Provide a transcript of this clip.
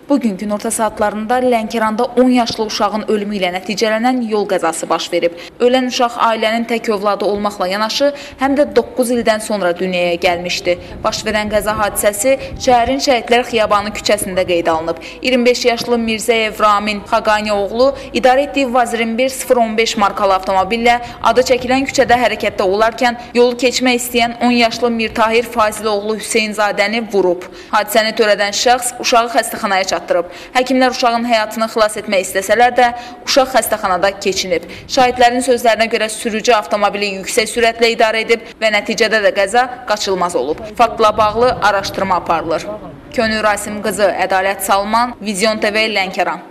Bugün günorta saatlarında Lənkəranda 10 yaşlı uşağın ölümü ilə nəticələnən yol qəzası baş verib. Ölən uşaq ailənin tək övladı olmaqla yanaşı, həm də 9 ildən sonra dünyaya gəlmişdi. Baş verən qəza hadisəsi şəhərin Şəhidlər Xiyabanı küçəsində qeydə alınıb. 25 yaşlı Mirzəyev Ramin Xaqani oğlu idarə etdiyi Vaz 21015 markalı avtomobillə adı çəkilən küçədə hərəkətdə olarkən yolu keçmək istəyən 10 yaşlı Mirtahir Faziloğlu Hüseynzadəni vurub. Hadisəni törədən şəxs uşağı xəstəxanaya çatdırıb. Həkimlər uşağın həyatını xilas etmək istəsələr də, uşaq xəstəxanada keçinib. Şahidlərin sözlərinə görə sürücü avtomobili yüksək sürətlə idarə edib və nəticədə də qəza qaçılmaz olub. Faktla bağlı araşdırma aparılır. Könül Rasim qızı Ədalət Salman, Vizyon TV Lənkəran.